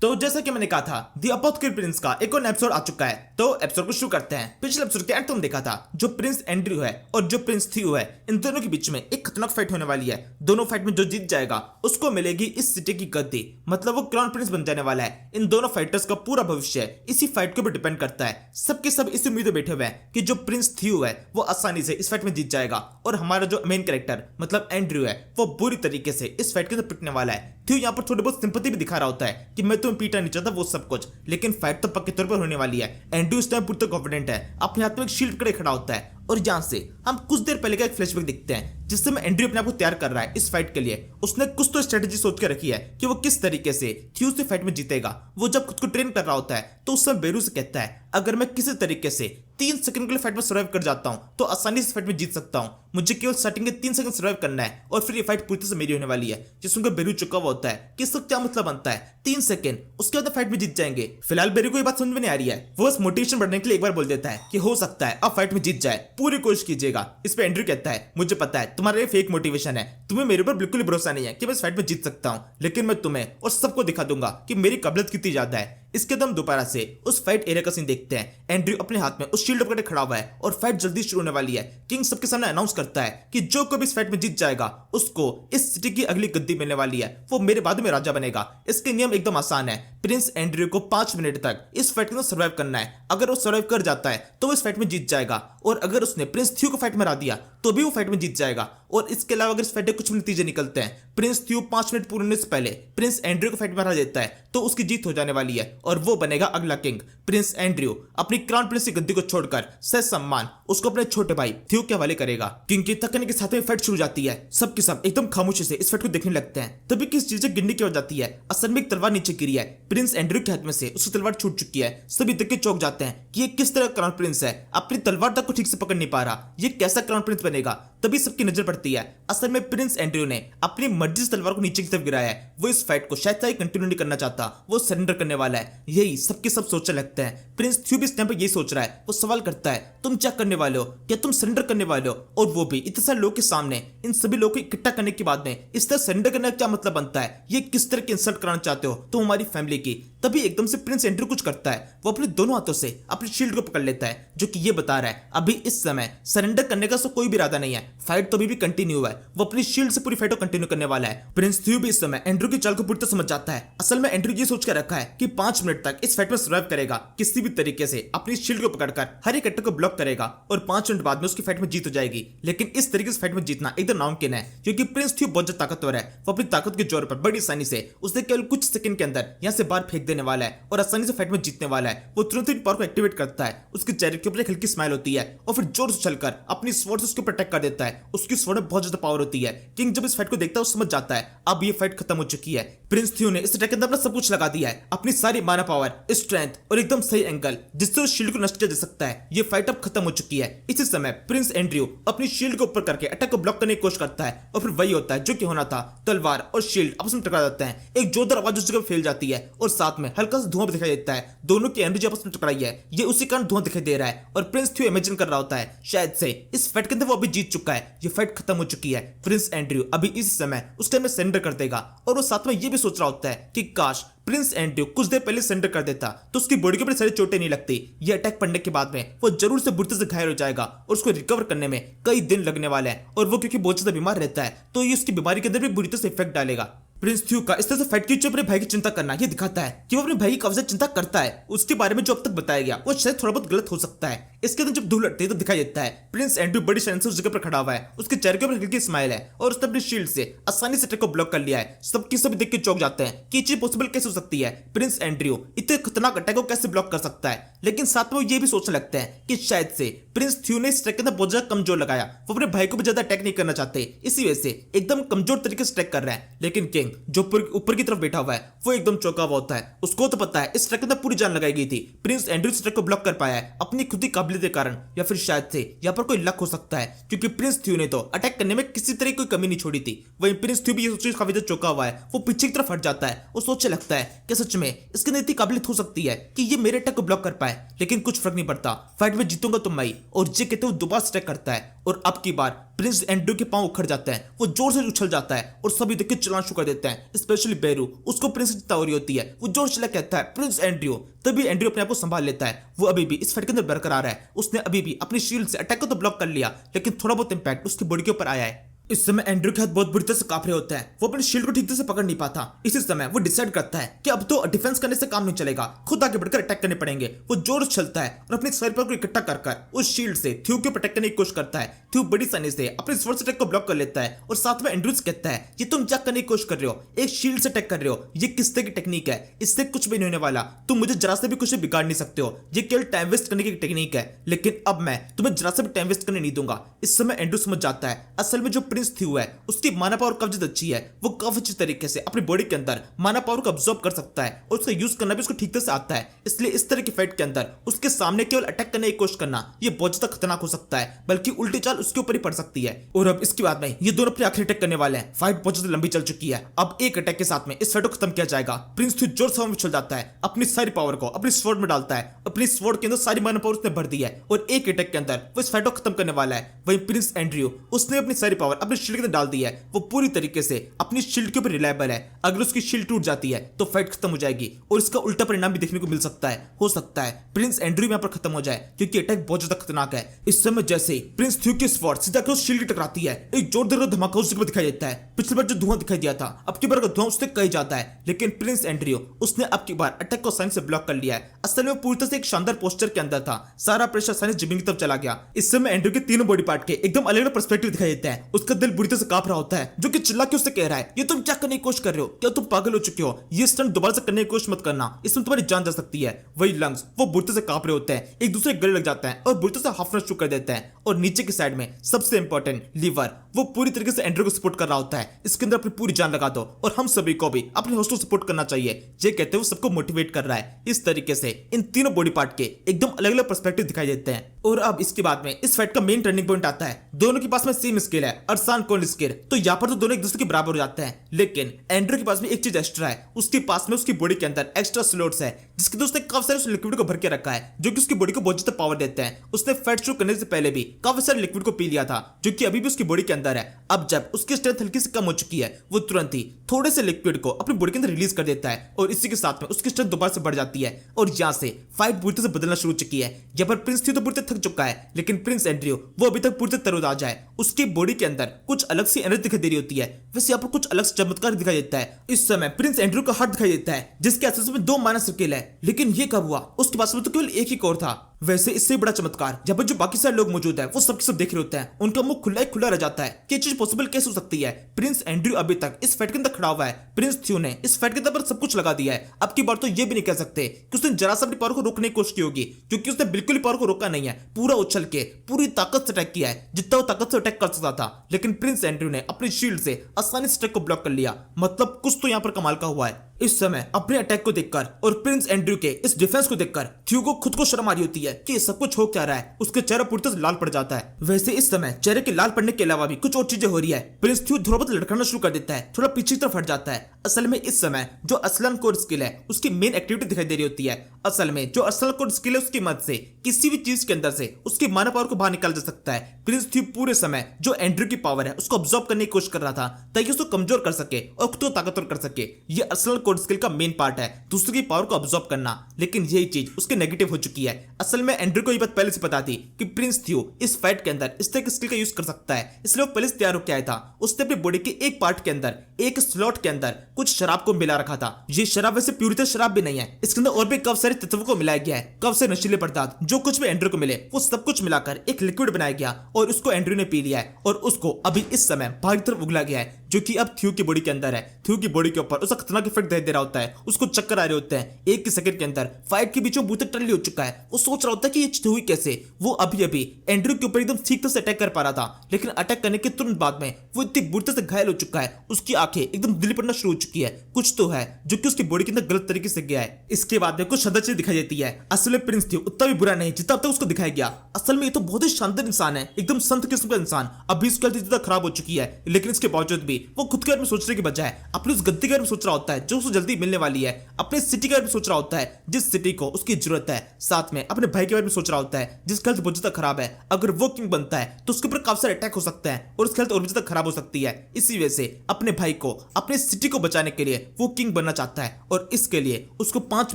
तो जैसा कि मैंने कहा था, द अपोथेकेरी प्रिंस का एक और एपिसोड आ चुका है। तो एपिसोड को शुरू करते हैं। पिछले एपिसोड के एंड तुम देखा था, जो प्रिंस एंड्रयू है और जो प्रिंस थियो है, इन दोनों के बीच में एक खतरनाक फाइट होने वाली है। दोनों फाइट में जो जीत जाएगा उसको मिलेगी इस सिटी की गद्दी, मतलब वो क्राउन प्रिंस बन जाने वाला है। इन दोनों फाइटर्स का पूरा भविष्य इसी फाइट के ऊपर डिपेंड करता है। सबके सब इस उम्मीद में बैठे हुए हैं कि जो प्रिंस थियो है वो आसानी से इस फाइट में जीत जाएगा और हमारा जो मेन कैरेक्टर मतलब एंड्रयू है वो बुरी तरीके से इस फाइट के अंदर पिटने वाला है। थियो यहाँ पर थोड़ी बहुत सिंपैथी भी दिखा रहा होता है कि मैं तुम्हें पीटा नहीं चाहता वो सब कुछ, लेकिन फाइट तो पक्के तौर पर होने वाली है। एंड्रयू इस टाइम पूरा कॉन्फिडेंट है, अपने हाथ में एक शील्ड पकड़े खड़ा होता है और यहाँ से हम कुछ देर पहले का एक फ्लैशबैक दिखते हैं जिससे में एंड्रयू अपने आप को तैयार कर रहा है इस फाइट के लिए। उसने कुछ तो स्ट्रेटेजी सोच के रखी है कि वो किस तरीके से थियो से फाइट में जीतेगा। वो जब खुद को ट्रेन कर रहा होता है तो उस समय बेरू से कहता है, अगर मैं किसी तरीके से 3 सेकंड के लिए फाइट में सर्वाइव कर जाता हूं तो आसानी से फाइट में जीत सकता हूं। मुझे केवल स्टार्टिंग के 3 सेकंड सर्वाइव करना है और फिर ये फाइट पूरी तरह से मेरी होने वाली है। जिसमें उनका बेरू चुका हुआ होता है कि इसका क्या मतलब बनता है 3 सेकंड, उसके बाद फाइट में जीत जाएंगे। फिलहाल बेरू को ये बात समझ में नहीं आ रही है। वो बस मोटिवेशन बढ़ने के लिए एक बार बोल देता है कि हो सकता है अब फाइट में जीत जाए, पूरी कोशिश कीजिएगा। इस पे एंड्रयू कहता है, मुझे पता है तुम्हारा ये फेक मोटिवेशन है, तुम्हें मेरे ऊपर बिल्कुल भी भरोसा नहीं है कि मैं इस फाइट में जीत सकता हूं, लेकिन मैं तुम्हें और सबको दिखा दूंगा कि मेरी काबिलियत कितनी ज्यादा है। इसके दम दोबारा से उस फाइट एरिया का सीन देखते हैं। एंड्रयू अपने हाथ में उस शील्ड पकड़े खड़ा हुआ है और फाइट जल्दी शुरू होने वाली है। किंग सबके सामने अनाउंस करता है कि जो कोई भी इस फाइट में जीत जाएगा उसको इस सिटी की अगली गद्दी मिलने वाली है, वो मेरे बाद में राजा बनेगा। इसके नियम एकदम आसान है, प्रिंस एंड्रयू को 5 मिनट तक इस फाइट के अंदर सर्वाइव करना है। अगर वो सर्वाइव कर जाता है तो वो इस फाइट में जीत जाएगा, और अगर उसने प्रिंस थियो को फाइट में हरा दिया तो भी वो फाइट में जीत जाएगा। और इसके अलावा अगर इस फाइट के कुछ नतीजे निकलते हैं, प्रिंस थियो 5 मिनट पूरे होने से पहले प्रिंस एंड्रयू को फाइट में हरा देता है तो उसकी जीत हो जाने वाली है और वो बनेगा अगला किंग। प्रिंस एंड्रयू अपनी क्राउन प्रिंस की गद्दी को छोड़कर सह सम्मान उसको अपने छोटे भाई थियो के हवाले करेगा। किंग की थकने के साथ में फाइट शुरू हो जाती है। सबके सब एकदम खामोशी से इस फाइट को देखने लगते हैं। तभी किस चीज से गिरने की हो जाती है। असल में एक तलवार नीचे गिरी है। प्रिंस एंड्रयू के हाथ में से उसकी तलवार छूट चुकी है। सभी देख के चौंक जाते हैं कि ये किस तरह क्राउन प्रिंस है, अपनी तलवार तक को ठीक से पकड़ नहीं पा रहा, ये कैसा क्राउन प्रिंस बनेगा। तभी सबकी नजर पड़ती है असल में प्रिंस एंड्रयू ने अपनी मर्जी से तलवार को नीचे की तरफ गिराया है। वो इस फाइट को शायद कंटिन्यू नहीं करना चाहता, वो सरेंडर करने वाला है। यही सबके सब सोचने लगते हैं। प्रिंस थियो भी इस टाइम पर यही सोच रहा है। वो सवाल करता है, तुम क्या करने वाले हो, क्या तुम सरेंडर करने वाले हो, और वो भी इतने सारे लोगों के सामने। इन सभी लोगों को इकट्ठा करने के बाद में इस तरह सरेंडर करने का क्या मतलब बनता है, ये किस तरह की इंसल्ट कराना चाहते हो तुम हमारी फैमिली की। तभी एकदम से प्रिंस एंड्रयू कुछ करता है। वो अपने दोनों हाथों से अपनी शील्ड को पकड़ लेता है, जो कि ये बता रहा है अभी इस समय सरेंडर करने का कोई भी इरादा नहीं है। फाइट तो अभी भी कंटिन्यू है। वो अपनी शील्ड से पूरी फाइट को कंटिन्यू करने वाला है। प्रिंस थियो भी इस समय एंड्रयू की चाल को पूरी तरह समझ जाता है। असल में एंड्रयू ये सोच कर रखा है कि 5 मिनट तक इस फाइट में सर्वाइव करेगा, किसी भी तरीके से अपनी शील्ड को पकड़कर हर एक अटैक को ब्लॉक करेगा और 5 मिनट बाद में उसकी फाइट में जीत हो जाएगी। लेकिन इस तरीके से फाइट में जीतना एकदम नामुमकिन है, क्योंकि प्रिंस थियो बहुत ज्यादा ताकतवर है। वो अपनी ताकत के जोर पर बड़ी आसानी से उसे केवल कुछ सेकंड के अंदर यहाँ से बाहर फेंक देने वाला है और आसानी से फाइट में जीतने वाला है। वो तुरंत ही पावर को एक्टिवेट करता है। उसके चेहरे के ऊपर एक हल्की स्माइल होती है और फिर जोर से चलकर अपनी स्वॉर्ड से उसके ऊपर अटैक कर देता है। उसकी स्वॉर्ड में बहुत ज्यादा पावर होती है। किंग जब इस फाइट को देखता है वो समझ जाता है अब ये फाइट खत्म हो चुकी है। प्रिंस थियो ने इस अटैक के अंदर अपना सब कुछ लगा दिया है, अपनी सारी माना पावर, स्ट्रेंथ और एकदम सही एंगल जिससे उस शील्ड को नष्ट किया जा सकता है। ये फाइट अब खत्म हो चुकी है। इसी समय प्रिंस एंड्रयू अपनी शील्ड को ऊपर करके अटैक को ब्लॉक करने की कोशिश करता है और फिर वही होता है जो कि होना था। तलवार और शील्ड आपस में टकरा जाते हैं। एक जोरदार आवाज उस जगह फैल जाती है और साथ में हल्का सा धुआं भी दिखाई देता है। दोनों की एनर्जी आपस में टकराई है, ये उसी कारण धुआं दिखाई दे रहा है। और प्रिंस थियो इमेजिन कर रहा होता है शायद से इस फाइट के अंदर वो अभी जीत चुका है, ये फाइट खत्म हो चुकी है। प्रिंस एंड्रयू अभी इस समय उसके में सरेंडर कर देगा और वो साथ में ये भी सोच रहा होता है कि काश प्रिंस एंड्रयू कुछ देर पहले सरेंडर कर देता तो उसकी बॉडी के ऊपर सारी चोटें नहीं लगती। ये अटैक पड़ने के बाद में वो जरूर से बुरी तरह से घायल हो जाएगा और उसको रिकवर करने में कई दिन लगने वाले हैं। और वो क्योंकि बहुत ज्यादा बीमार रहता है तो ये उसकी बीमारी के अंदर भी बुरी तरह से इफेक्ट डालेगा। प्रिंस थियो का इस तरह से फाइट के अपने भाई की चिंता करना ये दिखाता है कि वो अपने भाई की कब्जे चिंता करता है। उसके बारे में जो अब तक बताया गया वो शायद थोड़ा बहुत गलत हो सकता है। इसके अंदर जब धूल उड़ती है तो दिखाई देता है प्रिंस एंड्रयू बड़ी शान से उस जगह पर खड़ा हुआ है। उसके चेहरे के ऊपर हल्की स्माइल है और उसने अपनी शील्ड से आसानी से अटैक को ब्लॉक कर लिया है। सबकी सब देख के चौंक जाते हैं कि चीज पॉसिबल कैसे हो सकती है। प्रिंस एंड्रयू इतने खतरनाक अटैक को कैसे ब्लॉक कर सकता है। लेकिन साथ में वो ये भी सोचने लगते हैं कि शायद से प्रिंस थियो ने इस अटैक के अंदर बहुत ज्यादा कमजोर लगाया। वो अपने भाई को भी ज्यादा अटैक नहीं करना चाहते, इसी वजह से एकदम कमजोर तरीके से अटैक कर रहे हैं। लेकिन किंग जो ऊपर की तरफ बैठा हुआ है वो एकदम चौंका हुआ होता है। उसको तो पता है इस ट्रक के अंदर पूरी जान लगाई गई थी। प्रिंस एंड्रयू इस ट्रक को ब्लॉक कर पाया है अपनी खुद की काबिलियत के कारण, या फिर शायद से यहाँ पर कोई लक हो सकता है, क्योंकि प्रिंस थियो ने तो अटैक करने में किसी तरह की कोई कमी नहीं छोड़ी थी। वहीं प्रिंस थियो भी ये सोच काफी ज्यादा चौंका हुआ है। वो पीछे की तरफ हट जाता है। वो सोचने लगता है कि सच में इसके अंदर इतनी काबिलियत हो सकती है कि ये मेरे अटैक को ब्लॉक कर पाए। लेकिन कुछ फर्क नहीं पड़ता, फाइट में जीतूंगा तो मैं। और ये कहते हुए दोबारा अटैक करता है और अब की बार प्रिंस एंड्रयू के पांव उखड़ जाते हैं, वो जोर से उछल जाता है और सभी देख के चिल्लाना शुरू कर देते हैं। स्पेशली बेरू, उसको प्रिंस की चिंता हो रही होती है। वो जोर से कहता है प्रिंस एंड्रयू। तभी एंड्रयू अपने आप को संभाल लेता है। वो अभी भी इस फाइट के अंदर बरकरार है। उसने अभी भी अपनी शील्ड से अटैक को तो ब्लॉक कर लिया, लेकिन थोड़ा बहुत इंपैक्ट उसकी बॉडी के ऊपर आया है। इस समय एंड्रयू के हाथ बहुत बुरी तरह से कांप रहे होते हैं। वो अपने शील्ड को ठीक तरह से पकड़ नहीं पाता। इसी समय वो डिसाइड करता है कि अब तो डिफेंस करने से काम नहीं चलेगा, खुद आगे बढ़कर अटैक करने पड़ेंगे। वो जोर से चलता है और अपने सर पर को इकट्ठा कर उस शील्ड से थ्यू को प्रोटेक्ट करने की कोशिश करता है। थ्यू बड़ी आसानी से अपने स्वॉर्ड से अटैक को ब्लॉक कर लेता है और साथ में एंड्रयू से कहता है ये तुम क्या करने की कोशिश कर रहे हो, एक शील्ड से अटैक कर रहे हो, ये किस तरह की टेक्निक है, इससे कुछ भी नहीं होने वाला, तुम मुझे जरा से भी कुछ बिगाड़ नहीं सकते हो, ये केवल टाइम वेस्ट करने की टेक्निक है, लेकिन अब मैं तुम्हें जरा से भी टाइम वेस्ट करने नहीं दूंगा। इस समय एंड्रयू समझ जाता है असल में जो प्रिंस थ्यू है उसकी माना पावर काफी अच्छी है। वो काफी अच्छी तरीके से अपनी बॉडी के अंदर माना पावर को अब्सॉर्ब कर सकता है और उसका यूज करना भी उसको ठीक तरह से आता है। इसलिए इस तरह की फाइट के अंदर उसके सामने केवल अटैक करने की कोशिश करना ये बहुत ज्यादा खतरनाक हो सकता है, बल्कि उल्टी चाल उसके ऊपर ही पड़ सकती है। और अब इसके बाद में ये दोनों अपने आखिरी अटैक करने वाले हैं। फाइट बहुत ज्यादा लंबी चल चुकी है। अब एक अटैक के साथ में इस फाइट को खत्म किया जाएगा। प्रिंस थ्यू जोर से में चल जाता है, अपनी सारी पावर को अपनी स्वॉर्ड में डालता है, अपनी स्वॉर्ड के अंदर सारी माना पावर उसने भर दी है और एक अटैक के अंदर वो इस फाइट को खत्म करने वाला है। वहीं प्रिंस एंड्रयू उसने अपनी सारी पावर अपने शील्ड के अंदर डाल दी है। वो पूरी तरीके से अपनी शील्ड के ऊपर रिलायबल है। अगर उसकी शील्ड टूट जाती है तो फाइट खत्म हो जाएगी और इसका उल्टा परिणाम भी देखने को मिल सकता है। हो सकता है प्रिंस एंड्रयू यहां पर खत्म हो जाए क्योंकि अटैक बहुत ज्यादा खतरनाक है। इस समय जैसे ही प्रिंस थ्यू की स्वॉर्ड सीधा उस शील्ड की टकराती है, एक जोरदार धमाका उसके ऊपर दिखाई देता है। पिछली बार जो धुआं दिखाई दिया था, अब की बार का धुआं उससे कहीं जाता है, लेकिन प्रिंस एंड्रयू उसने अब की बार अटैक को आसानी से ब्लॉक कर लिया है। असल में पूरी तरह से एक शानदार पोस्टर के अंदर था, सारा प्रेशर आसानी से जमीन की तरफ चला गया। इस समय एंड्रयू के तीनों बॉडी पार्ट के एकदम अलग अलग पर्सपेक्टिव दिखाई देते हैं। उसका दिल बुरी तरह से कांप रहा होता है, जो कि चिल्ला के उससे कह रहा है ये तुम क्या करने की कोशिश कर रहे हो, क्या तुम पागल हो चुके हो, ये स्टंट दोबारा से करने की कोशिश मत करना, इसमें तुम्हारी जान जा सकती है। वही लंग्स वो बुरी तरह से कांप रहे होते हैं, एक दूसरे गले लग जाते हैं और बुरी तरह से हाफना शुरू कर देते हैं। और नीचे की साइड में सबसे इंपॉर्टेंट लीवर वो पूरी तरीके से एंड्रयू को सपोर्ट कर रहा होता है। इसके अंदर अपनी पूरी जान लगा दो और हम सभी को भी अपने होस्ट को सपोर्ट करना चाहिए, ये कहते हुए सबको मोटिवेट कर रहा है। इस तरीके से इन तीनों बॉडी पार्ट के एकदम अलग अलग पर्सपेक्टिव दिखाई देते हैं। और अब इसके बाद में इस फाइट का मेन टर्निंग पॉइंट आता है। दोनों के पास में सेम स्किल है, अरसान कौन स्किल, तो यहाँ पर तो दोनों एक दूसरे के बराबर हो जाते हैं। लेकिन एंड्रयू के पास में एक चीज एक्स्ट्रा है, उसके पास में उसकी बॉडी के अंदर एक्स्ट्रा स्लॉट्स है, जिसके उसने काफी सारे लिक्विड को भर के रखा है, जो कि उसकी बॉडी को बहुत ज्यादा पावर देते हैं। उसने फाइट शुरू करने से पहले भी काफी सारे लिक्विड को पी लिया था, जो कि अभी भी उसकी बॉडी के अंदर है। अब जब उसकी स्ट्रेंथ हल्की से कम हो चुकी है, वो तुरंत ही थोड़े से लिक्विड को अपनी बॉडी के अंदर रिलीज कर देता है और इसी के साथ में उसकी स्ट्रेंथ दोबारा से बढ़ जाती है। और यहाँ से फाइट पूरी तरह से बदलना शुरू हो चुकी है। यहाँ पर प्रिंस थ्यू तो पूरी तरह थक चुका है, लेकिन प्रिंस एंड्रयू वो अभी तक पूरी तरह तरोताजा है। उसकी बॉडी के अंदर कुछ अलग सी एनर्जी दिखाई दे रही होती है। वैसे यहाँ पर कुछ अलग से चमत्कार दिखाई देता है। इस समय प्रिंस एंड्रयू का हाथ दिखाई देता है, जिसके आसपास में 2 माइनस सर्किल है, लेकिन ये कब हुआ? उसके पास में तो केवल एक ही कोर था। वैसे इससे बड़ा चमत्कार, जब जो बाकी सारे लोग मौजूद हैं वो सब के सब देख रहे होते हैं, उनका मुंह खुला ही खुला रह जाता है कि ये चीज पॉसिबल कैसे हो सकती है। प्रिंस एंड्रयू अभी तक इस फाइट के अंदर खड़ा हुआ है, प्रिंस थ्यू ने इस फाइट के अंदर सब कुछ लगा दिया है। अब की बार तो ये भी नहीं कह सकते कि उसने जरा सा अपनी पावर को रोकने की कोशिश की होगी, क्योंकि उसने बिल्कुल ही पावर को रोका नहीं है। पूरा उछल के पूरी ताकत से अटैक किया है, जितना वो ताकत से अटैक कर सकता था। लेकिन प्रिंस एंड्रयू ने अपनी शील्ड से आसानी से अटैक को ब्लॉक कर लिया। मतलब कुछ तो यहाँ पर कमाल का हुआ है। इस समय अपने अटैक को देखकर और प्रिंस एंड्रयू के इस डिफेंस को देखकर थ्यू को खुद को शर्म आ रही होती है कि ये सब कुछ हो क्या रहा है। उसके चेहरा पूरी तरह से लाल पड़ जाता है। वैसे इस समय चेहरे के लाल पड़ने के अलावा भी कुछ और चीजें हो रही है। प्रिंस थ्यू थोड़ा बहुत लड़खड़ाना शुरू कर देता है, थोड़ा पीछे की तरफ हट जाता है। असल में इस समय जो असलन कोर स्किल है उसकी मेन एक्टिविटी दिखाई दे रही होती है। असल में जो असलन कोर स्किल है उसकी मदद से किसी भी चीज के अंदर से उसकी माना पावर को बाहर निकाला जा सकता है। प्रिंस थ्यू पूरे समय जो एंड्रयू की पावर है उसको ऑब्जॉर्व करने की कोशिश कर रहा था, ताकि उसको कमजोर कर सके और खुद को ताकतवर कर सके। ये असलन कोर स्किल का मेन पार्ट है, दूसरे की पावर को ऑब्जॉर्व करना। लेकिन यही चीज उसके नेगेटिव हो चुकी है। असल में एंड्रयू को ये बात पहले से पता थी कि प्रिंस थ्यू इस फाइट के अंदर इस तरह की स्किल का यूज कर सकता है, इसलिए वो पहले से तैयार होकर आया था। उसने अपनी बॉडी के एक पार्ट के अंदर एक स्लॉट के अंदर कुछ शराब को मिला रखा था। ये शराब वैसे प्यूरी तरह शराब भी नहीं है, इसके अंदर और भी काफी सारे तत्वों को मिलाया गया है। काफी सारे नशीले पदार्थ जो कुछ भी एंड्रयू को मिले वो सब कुछ मिलाकर एक लिक्विड बनाया गया और उसको एंड्रयू ने पी लिया है और उसको अभी इस समय बाहर की तरफ उगला गया है, जो कि अब थ्यू की बॉडी के अंदर है। थ्यू की बॉडी के ऊपर उसका खतरनाक इफेक्ट दे रहा होता है, उसको चक्कर आ रहे होते हैं। एक ही सेकंड के अंदर फाइट के बीच में बूते टल्ली हो चुका है। वो सोच रहा होता है कि ये चीज हुई कैसे। वो अभी अभी एंड्रयू के ऊपर एकदम ठीक तरह से अटैक कर पा रहा था, लेकिन अटैक करने के तुरंत बाद में वो इतनी बुरी तरह से घायल हो चुका है, उसकी आंखें एकदम दिल्ली पड़ना शुरू हो चुकी है। कुछ तो है जो कि उसकी बॉडी के अंदर गलत तरीके से गया है। इसके बाद में कुछ शानदार चीज दिखाई देती है। असल में प्रिंस थ्यू उतना भी बुरा नहीं जितना अब तक उसको दिखाया गया। असल में ये तो बहुत ही शानदार इंसान है, एकदम संत किस्म का इंसान। अभी उसकी हालत इतना खराब हो चुकी है, लेकिन इसके बावजूद भी वो खुद के बारे में सोचने के बजाय अपनी उस गद्दी के बारे में सोच रहा होता है जो उसको जल्दी मिलने वाली है, अपने सिटी के बारे में सोच रहा होता है जिस सिटी को उसकी जरूरत है, साथ में अपने भाई के बारे में सोच रहा होता है जिसकी हेल्थ बहुत ज्यादा खराब है। अगर वो किंग बनता है तो उसके ऊपर काफी सारे अटैक हो सकते हैं और उसकी हेल्थ और भी ज्यादा खराब हो सकती है। इसी वजह से अपने भाई को, अपने सिटी को बचाने के लिए वो किंग बनना चाहता है और इसके लिए उसको 5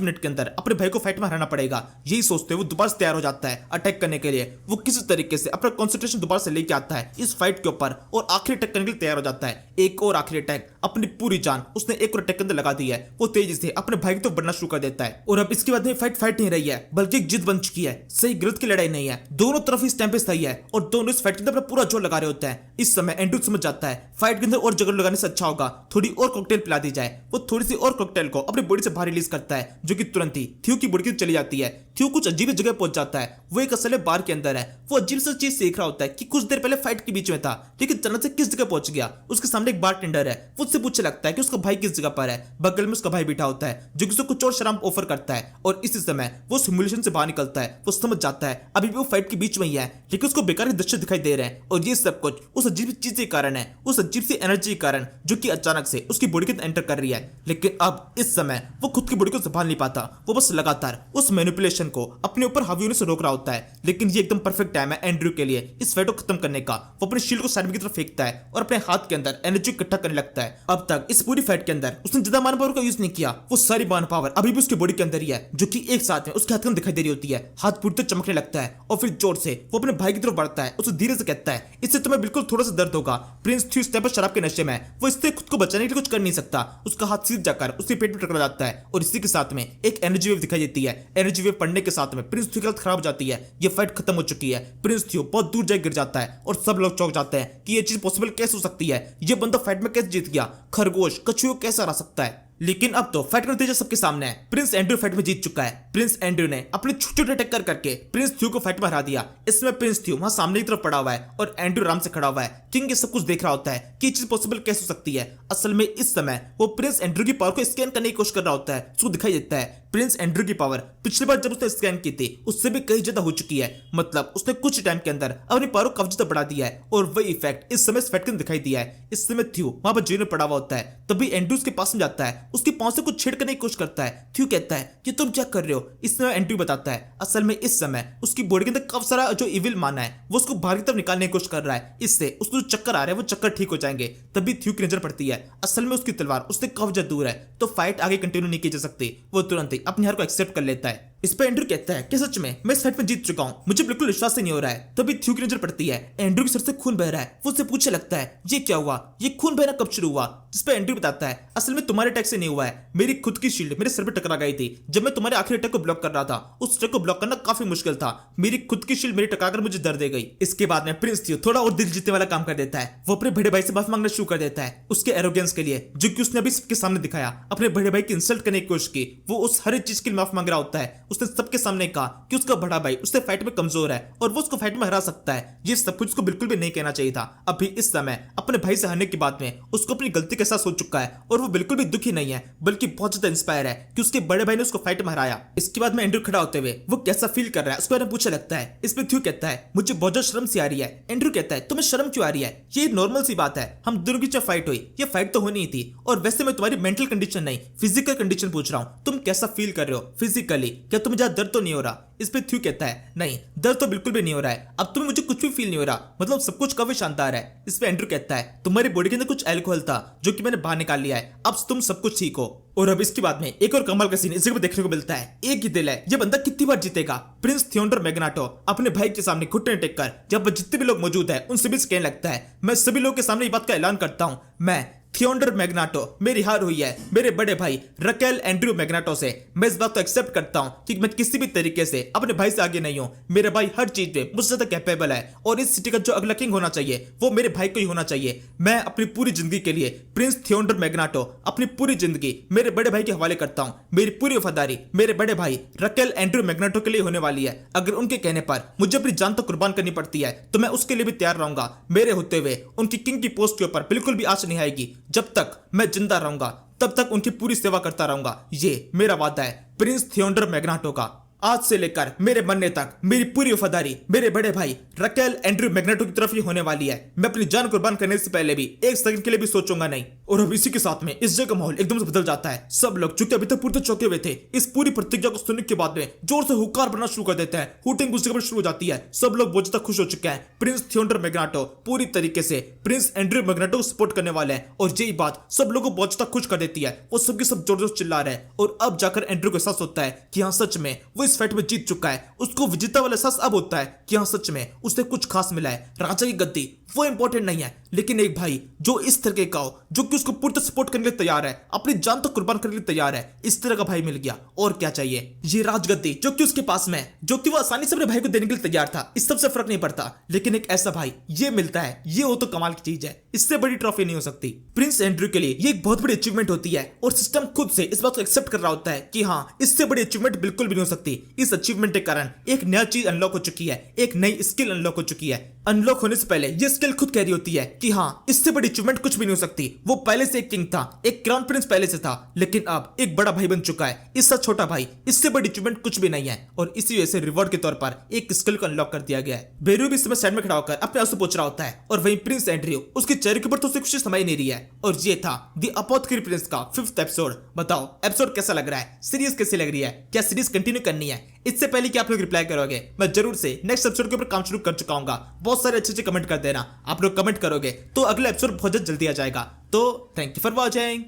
मिनट के अंदर अपने भाई को फाइट में हराना पड़ेगा। यही सोचते हुए वो दोबारा से तैयार हो जाता है अटैक करने के लिए। वो किसी तरीके से अपना कंसंट्रेशन दोबारा से लेके आता है इस फाइट के ऊपर और आखिरी अटैक करने के लिए तैयार हो जाता है। एक और आखिरी अटैक, अपनी पूरी जान उसने एक और अटैक के अंदर लगा दी है। वो तेजी से अपने भाई को तो बढ़ना शुरू कर देता है और अब इसके बाद में फाइट नहीं रही है बल्कि एक जिद बन चुकी है। सही गलत की लड़ाई नहीं है, दोनों तरफ इस टाइम पे सही है और दोनों इस फाइट के अंदर अपना पूरा जोर लगा रहे होते हैं। इस समय एंड्रू समझ जाता है फाइट के अंदर और जगह लगाने से अच्छा होगा थोड़ी और कॉकटेल पिला दी जाए। वो थोड़ी सी और कॉकटेल को अपनी बॉडी से बाहर रिलीज करता है जो कि तुरंत ही थ्यू की बॉडी की चली जाती है। थ्यू कुछ अजीब जगह पहुंच जाता है। वो एक असले बार के अंदर है। वो अजीब सी चीज सीख रहा होता है कि कुछ देर पहले फाइट के बीच में था लेकिन अचानक से किस जगह पहुंच गया। उसके सामने एक बार टेंडर है। वो उससे पूछने लगता है कि उसका भाई किस जगह पर है। बगल में उसका भाई बैठा होता है जो कि उसको कुछ और शराब ऑफर करता है और इसी समय वो सिमुलेशन से बाहर निकलता है। वो समझ जाता है अभी भी वो फाइट के बीच में ही है लेकिन उसको बेकार के दृश्य दिखाई दे रहे हैं और ये सब कुछ उस अजीब चीज के कारण है, उस अजीब सी एनर्जी के कारण जो कि अचानक से उसकी बॉडी के अंदर एंटर कर रही है। लेकिन अब इस समय वो खुद की बॉडी को संभाल नहीं पाता। वो बस लगातार उस मैनिपुलेशन को अपने ऊपर हावी होने से रोक रहा होता है। लेकिन ये एकदम परफेक्ट टाइम है एंड्रू के लिए इस फाइट को खत्म करने का। वो अपने शील्ड को साइड की तरफ फेंकता है और अपने हाथ के अंदर एनर्जी इकट्ठा करने लगता है। अब तक इस पूरी फाइट के अंदर उसने ज्यादा मान पावर का यूज नहीं किया। वो सारी मान पावर अभी भी उसकी बॉडी के अंदर ही है जो कि एक साथ में उसके हाथ के अंदर दिखाई दे रही होती है। हाथ पूरी तरह चमकने लगता है और फिर जोर से वो अपने भाई की तरफ बढ़ता है। उसे धीरे से कहता है इससे तुम्हें बिल्कुल थोड़ा सा दर्द होगा। प्रिंस थ्यू इस टाइम पर शराब के नशे में है। वो इससे खुद को बचाने के लिए कुछ कर नहीं सकता। उसका हाथ सीध जाकर उसके पेट में टकरा जाता है और इसी के साथ में एक एनर्जी वेव दिखाई देती है। एनर्जी वेव पड़ने के साथ में प्रिंस थ्यू की हालत खराब हो जाती है। ये फाइट खत्म हो चुकी है। प्रिंस थ्यू बहुत दूर जाकर गिर जाता है और सब लोग चौंक जाते हैं कि ये चीज पॉसिबल कैसे हो सकती है। ये बंदा फाइट में कैसे जीत गया, खरगोश कछुओं कैसे हरा सकता है। लेकिन अब तो फाइट का नतीजा सबके सामने है। प्रिंस एंड्रू फाइट में जीत चुका है। प्रिंस एंड्रू ने अपने छोटे छोटे अटैक करके प्रिंस थ्यू को फाइट में हरा दिया। इसमें प्रिंस थ्यू वहां सामने की तरफ पड़ा हुआ है और एंड्रू आराम से खड़ा हुआ है। किंग ये सब कुछ देख रहा होता है कि ये चीज पॉसिबल कैसे हो सकती है। असल में इस समय वो प्रिंस एंड्रू की पावर को स्कैन करने की कोशिश कर रहा होता है। उसको दिखाई देता है प्रिंस एंड्रू की पावर पिछली बार जब उसने स्कैन की थी उससे भी कहीं ज्यादा हो चुकी है। मतलब उसने कुछ टाइम के अंदर अपनी पावर को काफी ज्यादा बढ़ा दिया है और वही इफेक्ट इस समय इस फाइट के अंदर दिखाई दिया है। इस समय थ्यू वहां पर जेल में पड़ा हुआ होता है। तभी एंड्रू उसके पास में जाता है, उसके पांव से कुछ छेड़ने की कोशिश करता है। थ्यू कहता है कि तुम क्या कर रहे हो। इस समय एंड्रू बताता है असल में इस समय उसकी बॉडी के अंदर काफी सारा जो इविल माना है वो उसको बाहर की तरफ निकालने की कोशिश कर रहा है। इससे उसको जो चक्कर आ रहे हैं वो चक्कर ठीक हो जाएंगे। तभी थ्यू की नजर पड़ती है असल में उसकी तलवार उससे काफी ज्यादा दूर है तो फाइट आगे कंटिन्यू नहीं की जा सकती। वो तुरंत ही अपनी हार को एक्सेप्ट कर लेता है। इस पर एंड्रू कहता है कि सच में मैं इस फाइट में जीत चुका हूं, मुझे बिल्कुल विश्वास ही नहीं हो रहा है। तभी थ्यू की नजर पड़ती है एंड्रू के सर से खून बह रहा है। वो उससे पूछने लगता है ये क्या हुआ, ये खून बहना कब शुरू हुआ। जिस पर एंड्रू बताता है असल में तुम्हारे अटैक से नहीं हुआ है, मेरी खुद की शील्ड मेरे सर पे टकरा गई थी जब मैं तुम्हारे आखिरी अटैक को ब्लॉक कर रहा था। उस अटैक को ब्लॉक करना काफी मुश्किल था। मेरी खुद की शील्ड मेरी टकराकर मुझे दर्द दे गई। इसके बाद में प्रिंस थ्यू थोड़ा और दिल जीतने वाला काम कर देता है। वो अपने बड़े भाई से माफी मांगना शुरू कर देता है उसके एरोगेंस के लिए जो कि उसने अभी सबके सामने दिखाया। अपने बड़े भाई की इंसल्ट करने की कोशिश की। वो उस हर चीज के लिए माफी मांग रहा होता है। उसने सबके सामने कहा कि उसका बड़ा भाई उससे फाइट में कमजोर है और वो उसको फाइट में हरा सकता है। ये सब कुछ उसको बिल्कुल भी नहीं कहना चाहिए था। अभी इस समय अपने भाई से हारने के बाद में उसको अपनी गलती के साथ हो चुका है और वो बिल्कुल भी दुखी नहीं है बल्कि बहुत ज्यादा इंस्पायर है कि उसके बड़े भाई ने उसको फाइट में हराया। इसके बाद में एंड्रू खड़ा होते हुए वो कैसा फील कर रहा है उसके बारे में पूछने लगता है। इसमें थ्यू कहता है मुझे बहुत ज्यादा शर्म सी आ रही है। एंड्रू कहता है तुम्हें शर्म क्यों आ रही है, ये नॉर्मल सी बात है। हम दोनों की जब फाइट हुई ये फाइट तो होनी ही थी और वैसे मैं तुम्हारी मेंटल कंडीशन नहीं फिजिकल कंडीशन पूछ रहा हूँ। तुम कैसा फील कर रहे हो फिजिकली, क्या तुम्हें ज्यादा दर्द तो नहीं हो रहा। इस पे थ्यू कहता है नहीं दर्द तो बिल्कुल भी नहीं हो रहा है। अब तुम्हें मुझे कुछ भी फील नहीं हो रहा, मतलब सब कुछ काफी शानदार है। इस पे एंड्रू कहता है तुम्हारी बॉडी के अंदर कुछ अल्कोहल था जो कि मैंने बाहर निकाल लिया है, अब तुम सब कुछ ठीक हो। और अब इसके बाद में एक और कमाल का सीन इस जगह पे देखने को मिलता है। एक ही दिल है, ये बंदा कितनी बार जीतेगा। प्रिंस थियोंडर मैग्नाटो अपने भाई के सामने घुटने टेक कर जब जितने भी लोग मौजूद है उन सभी से कहने लगता है मैं सभी लोगों के सामने ये बात का ऐलान करता हूं, मैं थियोंडर मैग्नाटो मेरी हार हुई है मेरे बड़े भाई रकेल एंड्रू मैग्नाटो से। मैं इस बात को एक्सेप्ट करता हूं कि मैं किसी भी तरीके से अपने भाई से आगे नहीं हूं। मेरा भाई हर चीज में मुझसे ज्यादा कैपेबल है और इस सिटी का जो अगला किंग होना चाहिए वो मेरे भाई को ही होना चाहिए। मैं अपनी पूरी जिंदगी के लिए प्रिंस थियोंडर मैग्नाटो अपनी पूरी जिंदगी मेरे बड़े भाई के हवाले करता हूं। मेरी पूरी वफादारी मेरे बड़े भाई रकेल एंड्रू मैग्नाटो के लिए होने वाली है। अगर उनके कहने पर मुझे अपनी जान तक कुर्बान करनी पड़ती है तो मैं उसके लिए भी तैयार रहूंगा। मेरे होते हुए उनकी किंग की पोस्ट के ऊपर बिल्कुल भी आंच नहीं आएगी। जब तक मैं जिंदा रहूंगा तब तक उनकी पूरी सेवा करता रहूंगा। ये मेरा वादा है प्रिंस थियोंडर मैग्नाटो का। आज से लेकर मेरे मरने तक मेरी पूरी वफादारी मेरे बड़े भाई रकेल एंड्रयू मैग्नेटो की तरफ ही होने वाली है। मैं अपनी जान कुर्बान करने से पहले भी एक सेकंड के लिए भी सोचूंगा नहीं। और अब इसी के साथ में इस जगह का माहौल एकदम से बदल जाता है। सब लोग चूंकि अभी तक पूरे चौंके हुए थे, इस पूरी प्रतिज्ञा को सुनने के बाद में जोर से हुकार भरना शुरू कर देते हैं। हूटिंग उस जगह पर शुरू हो जाती है। सब लोग बहुत ज्यादा खुश हो चुके हैं। प्रिंस थियोडोर मैग्नेटो पूरी तरीके से प्रिंस एंड्रयू मैग्नेटो को सपोर्ट करने वाले हैं और यही बात सब लोगों को बहुत ज्यादा खुश कर देती है। वो सबके सब जोर जोर से चिल्ला रहे हैं और अब जाकर एंड्रयू को एहसास होता है कि हाँ सच में वो इस फाइट में जीत चुका है। उसको विजेता वाला एहसास अब होता है कि हाँ सच में उसे कुछ खास मिला है। राजा की गद्दी वो इंपॉर्टेंट नहीं है, लेकिन एक भाई जो इस तरह का हो, जो कि उसको पूरी तरह सपोर्ट करने के लिए तैयार है, अपनी जान तो कुर्बान करने के लिए तैयार है, इस तरह का भाई मिल गया। और क्या चाहिए। ये राजगद्दी जो कि उसके पास में है, जो कि वो आसानी से अपने भाई को देने के लिए तैयार था, इस सबसे फर्क नहीं पड़ता। लेकिन एक ऐसा भाई ये मिलता है, ये हो तो कमाल की चीज है। इससे बड़ी ट्रॉफी नहीं हो सकती। प्रिंस एंड्रयू के लिए ये एक बहुत बड़ी अचीवमेंट होती है और सिस्टम खुद से इस बात को एक्सेप्ट कर रहा होता है कि हाँ इससे बड़ी अचीवमेंट बिल्कुल भी नहीं हो सकती। इस अचीवमेंट के कारण एक नया चीज अनलॉक हो चुकी है, एक नई स्किल अनलॉक हो चुकी है। अनलॉक होने से पहले ये स्किल खुद कह रही होती है कि हाँ इससे बड़ी अचीवमेंट कुछ भी नहीं हो सकती। वो पहले से एक किंग था, एक क्राउन प्रिंस पहले से था, लेकिन अब एक बड़ा भाई बन चुका है। इससे छोटा भाई, इससे बड़ी अचीवमेंट कुछ भी नहीं है। और इसी वजह से रिवॉर्ड के तौर पर एक स्किल को अनलॉक कर दिया गया है। बेरू भी इस समय साइड में खड़ा होकर अपने आंसू पोंछ रहा होता है और वहीं प्रिंस एंड्रयू उसके चेहरे के ऊपर तो उसे खुशी समाई नहीं रही है। और ये था द अपोथेकेरी प्रिंस का 5th एपिसोड। बताओ एपिसोड कैसा लग रहा है, सीरीज कैसी लग रही है, क्या सीरीज कंटिन्यू करनी है? इससे पहले कि आप लोग रिप्लाई करोगे, मैं जरूर से नेक्स्ट एपिसोड के ऊपर काम शुरू कर चुका हूँ। बहुत सारे अच्छे कमेंट कर देना। आप लोग कमेंट करोगे तो अगला एपिसोड बहुत जल्दी आ जाएगा। तो थैंक यू फॉर वॉचिंग।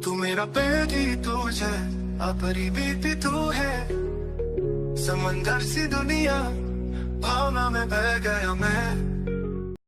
तू मेरा बेटी तुझे अपनी बीती तू है, समंदर सी दुनिया भावना में बह गया मैं।